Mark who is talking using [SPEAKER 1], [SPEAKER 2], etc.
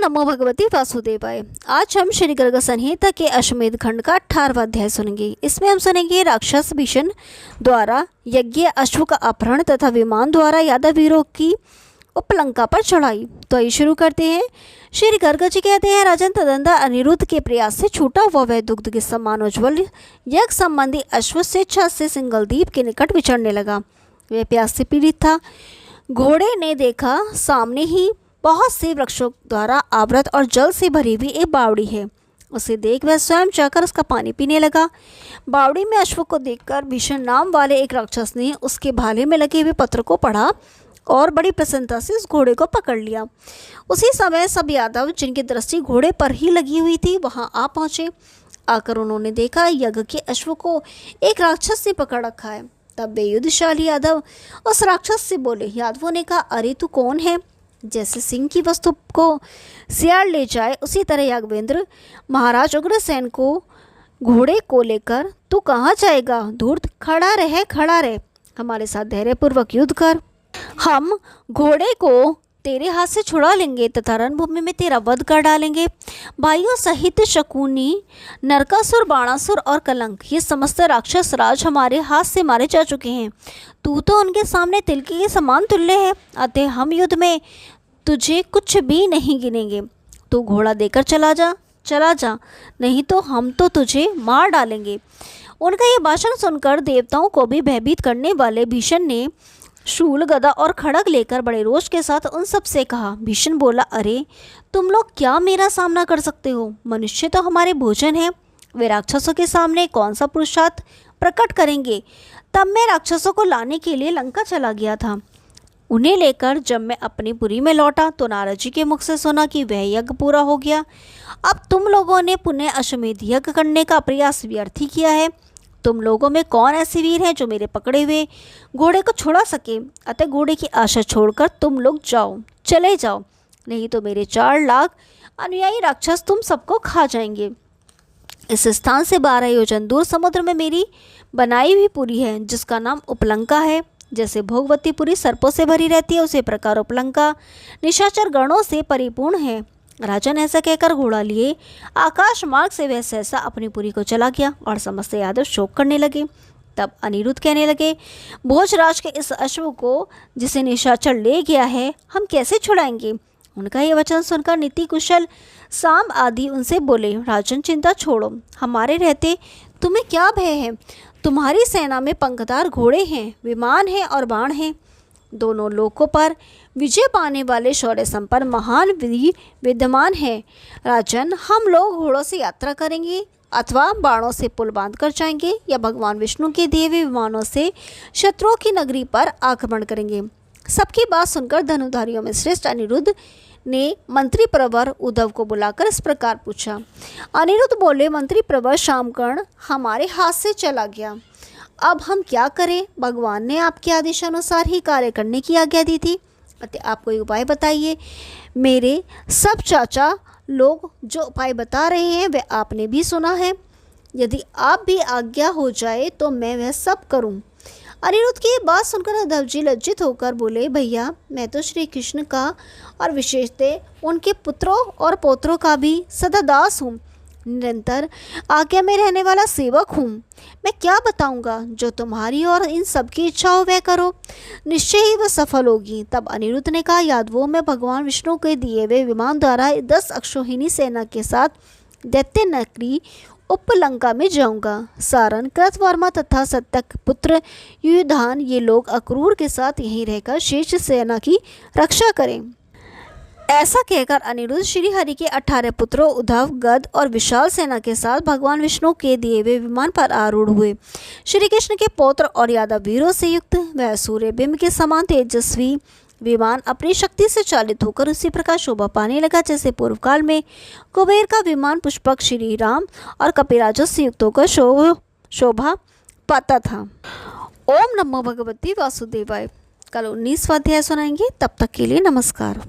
[SPEAKER 1] नमो भगवती वासुदेवाय। आज हम श्री गर्ग संहिता के अश्वमेध खंड का 18वां अध्याय सुनेंगे। इसमें हम सुनेंगे राक्षस भीषण द्वारा यज्ञ अश्व का अपहरण तथा विमान द्वारा यादव वीरों की उपलंका पर चढ़ाई। तो आइए शुरू करते हैं। श्री गर्ग जी कहते हैं, राजन तदंतर अनिरुद्ध के प्रयास से छूटा हुआ वह दुग्ध के समान उज्ज्वल यज्ञ संबंधी अश्व स्वेच्छा से सिंगलदीप के निकट विचरने लगा। वह प्यास से पीड़ित था। घोड़े ने देखा सामने ही बहुत से वृक्षों द्वारा आवृत और जल से भरी हुई एक बावड़ी है। उसे देख वह स्वयं जाकर उसका पानी पीने लगा। बावड़ी में अश्व को देखकर भीषण नाम वाले एक राक्षस ने उसके भाले में लगे हुए पत्र को पढ़ा और बड़ी प्रसन्नता से उस घोड़े को पकड़ लिया। उसी समय सब यादव जिनकी दृष्टि घोड़े पर ही लगी हुई थी वहां आ पहुंचे। आकर उन्होंने देखा यज्ञ के अश्व को एक राक्षस ने पकड़ रखा है। तब वे युद्धशाली यादव उस राक्षस से बोले। यादवों ने कहा, अरे तू कौन है? जैसे सिंह की वस्तु को सियार ले जाए उसी तरह याज्ञवेंद्र महाराज उग्रसेन को घोड़े को लेकर तू कहाँ जाएगा? धूर्त, खड़ा रहे, हमारे साथ धैर्यपूर्वक युद्ध कर। हम घोड़े को तेरे हाथ से छुड़ा लेंगे तथा रणभूमि में तेरा वध कर डालेंगे। भाइयों सहित शकुनी, नरकासुर, बाणासुर और कलंक ये समस्त राक्षस राज हमारे हाथ से मारे जा चुके हैं। तू तो उनके सामने तिलकी के समान तुल्य है, अतः हम युद्ध में तुझे कुछ भी नहीं गिनेंगे। तू घोड़ा देकर चला जा, नहीं तो हम तो तुझे मार डालेंगे। उनका ये भाषण सुनकर देवताओं को भी भयभीत करने वाले भीषण ने शूल, गदा और खड़ग लेकर बड़े रोष के साथ उन सब से कहा। भीषण बोला, अरे तुम लोग क्या मेरा सामना कर सकते हो? मनुष्य तो हमारे भोजन है, वे राक्षसों के सामने कौन सा पुरुषार्थ प्रकट करेंगे? तब मैं राक्षसों को लाने के लिए लंका चला गया था। उन्हें लेकर जब मैं अपनी पुरी में लौटा तो नारद जी के मुख से सुना कि वह यज्ञ पूरा हो गया। अब तुम लोगों ने पुनः अश्वमेध यज्ञ करने का प्रयास व्यर्थ ही किया है। तुम लोगों में कौन ऐसे वीर हैं जो मेरे पकड़े हुए घोड़े को छुड़ा सके? अतः घोड़े की आशा छोड़कर तुम लोग चले जाओ, नहीं तो मेरे 4 लाख अनुयायी राक्षस तुम सबको खा जाएंगे। इस स्थान से 12 योजन दूर समुद्र में मेरी बनाई हुई पुरी है जिसका नाम उपलंका है। जैसे भोगवती पुरी सर्पों से भरी रहती है उसी प्रकार उपलंका निशाचर गणों से परिपूर्ण है। राजन ऐसा कहकर घोड़ा लिए आकाश मार्ग से वह सहसा अपनी पुरी को चला गया और समस्त यादव शोक करने लगे। तब अनिरुद्ध कहने लगे, भोजराज के इस अश्व को जिसे निशाचर ले गया है हम कैसे छुड़ाएंगे? उनका ये वचन सुनकर नीति कुशल साम आदि उनसे बोले, राजन चिंता छोड़ो, हमारे रहते तुम्हें क्या भय है? तुम्हारी सेना में पंखदार घोड़े हैं, विमान हैं और बाण हैं। दोनों लोकों पर विजय पाने वाले शौर्य संपन्न महान वीर विद्यमान है। राजन, हम लोग घोड़ों से यात्रा करेंगे अथवा बाणों से पुल बांध कर जाएंगे या भगवान विष्णु के दिए हुए विमानों से शत्रुओं की नगरी पर आक्रमण करेंगे। सबकी बात सुनकर धनुधारियों में श्रेष्ठ अनिरुद्ध ने मंत्री प्रवर उद्धव को बुलाकर इस प्रकार पूछा। अनिरुद्ध बोले, मंत्री प्रवर शामकर्ण हमारे हाथ से चला गया, अब हम क्या करें? भगवान ने आपके आदेशानुसार ही कार्य करने की आज्ञा दी थी, अतः आप कोई उपाय बताइए। मेरे सब चाचा लोग जो उपाय बता रहे हैं वह आपने भी सुना है। यदि आप भी आज्ञा हो जाए तो मैं वह सब करूं। अनिरुद्ध की बात सुनकर उद्धव जी लज्जित होकर बोले, भैया मैं तो श्री कृष्ण का और विशेषतः उनके पुत्रों और पौत्रों का भी सदा दास हूँ, निरंतर आज्ञा में रहने वाला सेवक हूँ। मैं क्या बताऊंगा? जो तुम्हारी और इन सबकी इच्छा हो वह करो, निश्चय ही वह सफल होगी। तब अनिरुद्ध ने कहा, यादवों में भगवान विष्णु के दिए हुए विमान द्वारा 10 अक्षौहिणी सेना के साथ दैत्य नगरी उपलंका में जाऊंगा। सारन, कृतवर्मा तथा सत्यक पुत्र युधान ये लोग अक्रूर के साथ यहीं रहकर शेष सेना की रक्षा करें। ऐसा कहकर अनिरुद्ध श्री हरि के 18 पुत्रों उद्धव, गद और विशाल सेना के साथ भगवान विष्णु के दिए हुए विमान पर आरूढ़ हुए। श्री कृष्ण के पौत्र और यादव वीरों से युक्त वह सूर्य बिंब के समान तेजस्वी विमान अपनी शक्ति से चालित होकर उसी प्रकार शोभा पाने लगा जैसे पूर्व काल में कुबेर का विमान पुष्पक श्री राम और कपिराजस से युक्त होकर शोभा पाता था। ओम नमो भगवती वासुदेवाय। कल 19वां अध्याय सुनाएंगे, तब तक के लिए नमस्कार।